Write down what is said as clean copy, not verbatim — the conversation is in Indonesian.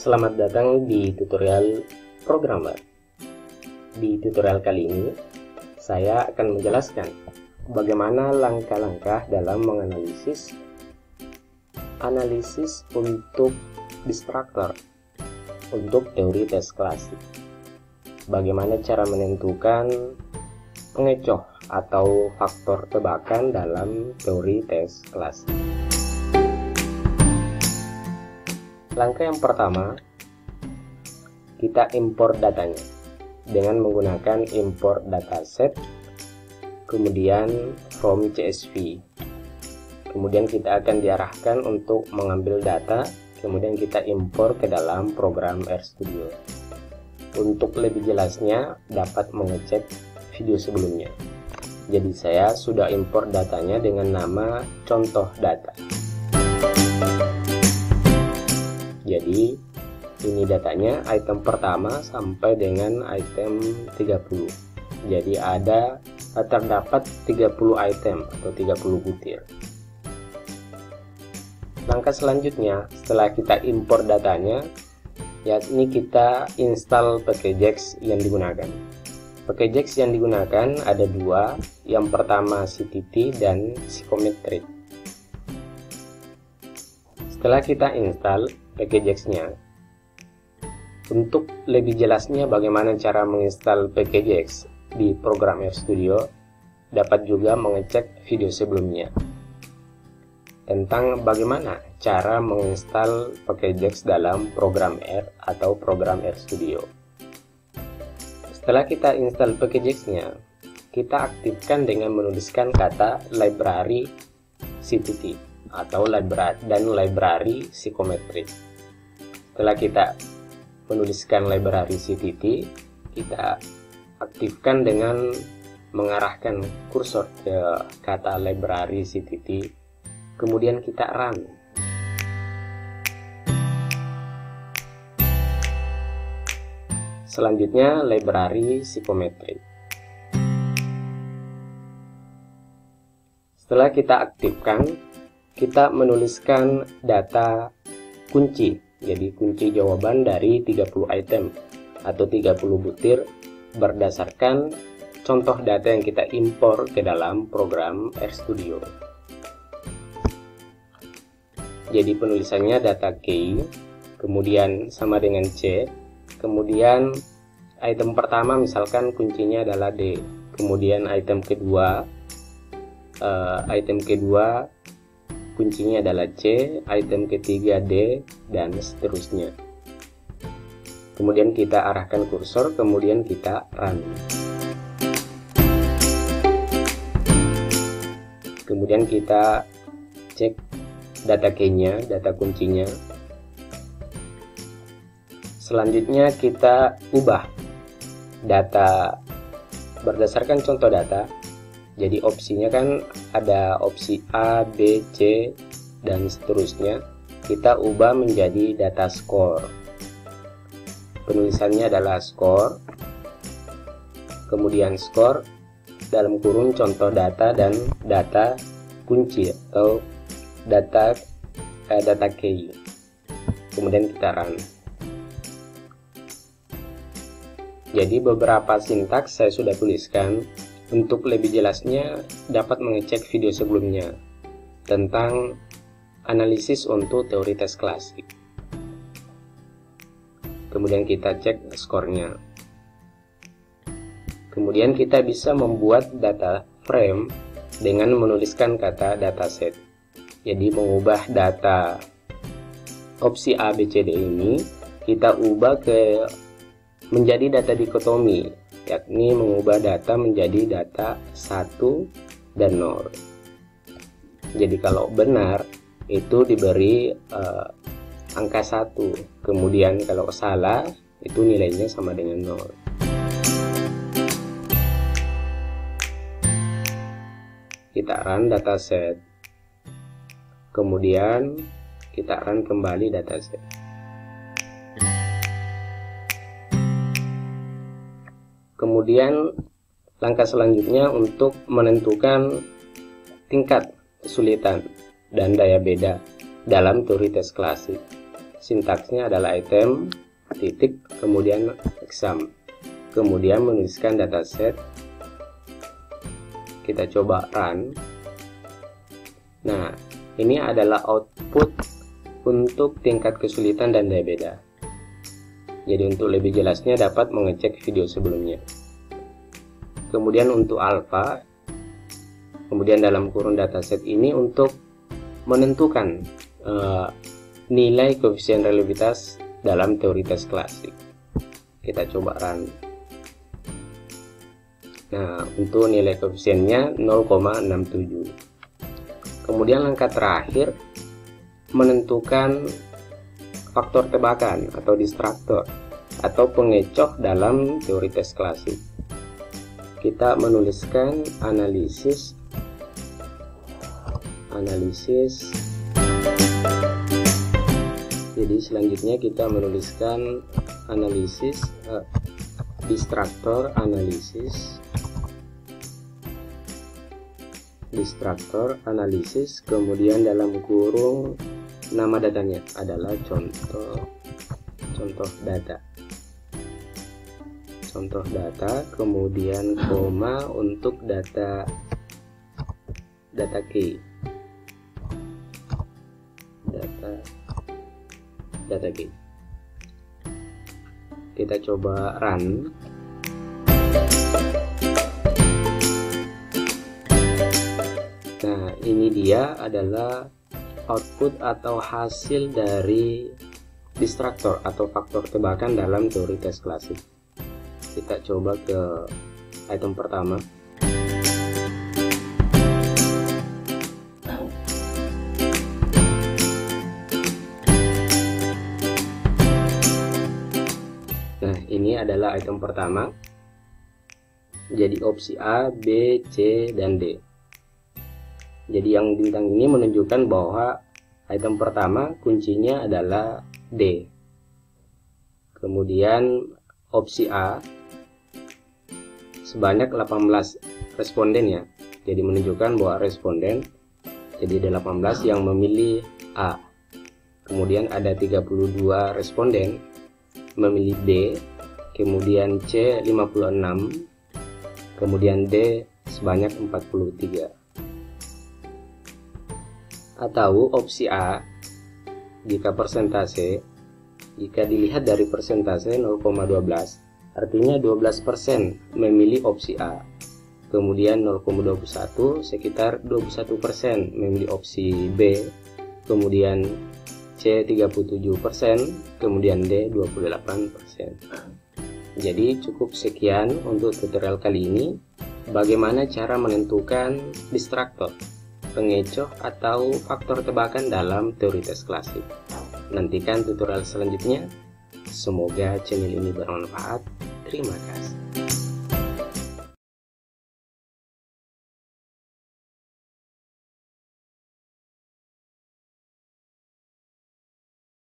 Selamat datang di tutorial programmer. Di tutorial kali ini, saya akan menjelaskan bagaimana langkah-langkah dalam menganalisis untuk destructor untuk teori tes klasik. Bagaimana cara menentukan pengecoh atau faktor tebakan dalam teori tes klasik. Langkah yang pertama, kita import datanya dengan menggunakan import dataset, kemudian from CSV. Kemudian kita akan diarahkan untuk mengambil data, kemudian kita import ke dalam program RStudio. Untuk lebih jelasnya, dapat mengecek video sebelumnya. Jadi saya sudah import datanya dengan nama contoh data. Jadi ini datanya item pertama sampai dengan item 30. Jadi terdapat 30 item atau 30 butir. Langkah selanjutnya setelah kita import datanya, yakni kita install packages yang digunakan. Packages yang digunakan ada dua, yang pertama CTT dan Psychometric. Setelah kita install packages-nya, untuk lebih jelasnya bagaimana cara menginstal packages di program RStudio, dapat juga mengecek video sebelumnya tentang bagaimana cara menginstal packages dalam program R atau program RStudio. Setelah kita install packages-nya, kita aktifkan dengan menuliskan kata library CTT atau library Psychometric. Setelah kita menuliskan library CTT, kita aktifkan dengan mengarahkan kursor ke kata library CTT, kemudian kita run. Selanjutnya library Psychometric. Setelah kita aktifkan, kita menuliskan data kunci, jadi kunci jawaban dari 30 item atau 30 butir berdasarkan contoh data yang kita impor ke dalam program RStudio. Jadi penulisannya data key, kemudian sama dengan C, kemudian item pertama misalkan kuncinya adalah D, kemudian item kedua kuncinya adalah C, item ketiga D, dan seterusnya. Kemudian kita arahkan kursor, kemudian kita run. Kemudian kita cek data key-nya, data kuncinya. Selanjutnya kita ubah data berdasarkan contoh data. Jadi opsinya kan ada opsi A, B, C, dan seterusnya. Kita ubah menjadi data score. Penulisannya adalah score. Kemudian score dalam kurung contoh data dan data kunci atau data key. Kemudian kita run. Jadi beberapa sintaks saya sudah tuliskan. Untuk lebih jelasnya, dapat mengecek video sebelumnya tentang analisis untuk teori tes klasik. Kemudian kita cek skornya. Kemudian kita bisa membuat data frame dengan menuliskan kata dataset. Jadi mengubah data opsi A, B, C, D ini, kita ubah menjadi data dikotomi, yakni mengubah data menjadi data 1 dan 0. Jadi kalau benar itu diberi angka 1, kemudian kalau salah itu nilainya sama dengan 0. Kita run dataset, kemudian kita run kembali dataset. Kemudian langkah selanjutnya untuk menentukan tingkat kesulitan dan daya beda dalam teori tes klasik. sintaksnya adalah item, titik, kemudian exam. Kemudian menuliskan dataset. Kita coba run. Nah, ini adalah output untuk tingkat kesulitan dan daya beda. Jadi untuk lebih jelasnya dapat mengecek video sebelumnya. Kemudian untuk alpha, kemudian dalam kurun dataset ini untuk menentukan nilai koefisien reliabilitas dalam teori tes klasik. Kita coba run. Nah, untuk nilai koefisiennya 0,67. Kemudian langkah terakhir menentukan faktor tebakan atau distraktor atau pengecoh dalam teori tes klasik. Kita menuliskan analisis. Jadi selanjutnya kita menuliskan analisis distraktor analisis, kemudian dalam kurung nama datanya adalah contoh data, kemudian koma untuk data key, data key. Kita coba run. Nah, ini dia adalah output atau hasil dari distraktor atau faktor tebakan dalam teori tes klasik. Kita coba ke item pertama. Nah, ini adalah item pertama. Jadi opsi A, B, C, dan D. Jadi yang bintang ini menunjukkan bahwa item pertama kuncinya adalah D. Kemudian opsi A sebanyak 18 responden ya. Jadi menunjukkan bahwa responden jadi ada 18 yang memilih A. Kemudian ada 32 responden memilih B, kemudian C 56, kemudian D sebanyak 43. Atau opsi A, jika dilihat dari persentase 0,12, artinya 12% memilih opsi A. Kemudian 0,21 sekitar 21% memilih opsi B. Kemudian C 37%, kemudian D 28%. Jadi cukup sekian untuk tutorial kali ini. Bagaimana cara menentukan distraktor, pengecoh atau faktor tebakan dalam teori tes klasik. Nantikan tutorial selanjutnya. Semoga channel ini bermanfaat. Terima kasih.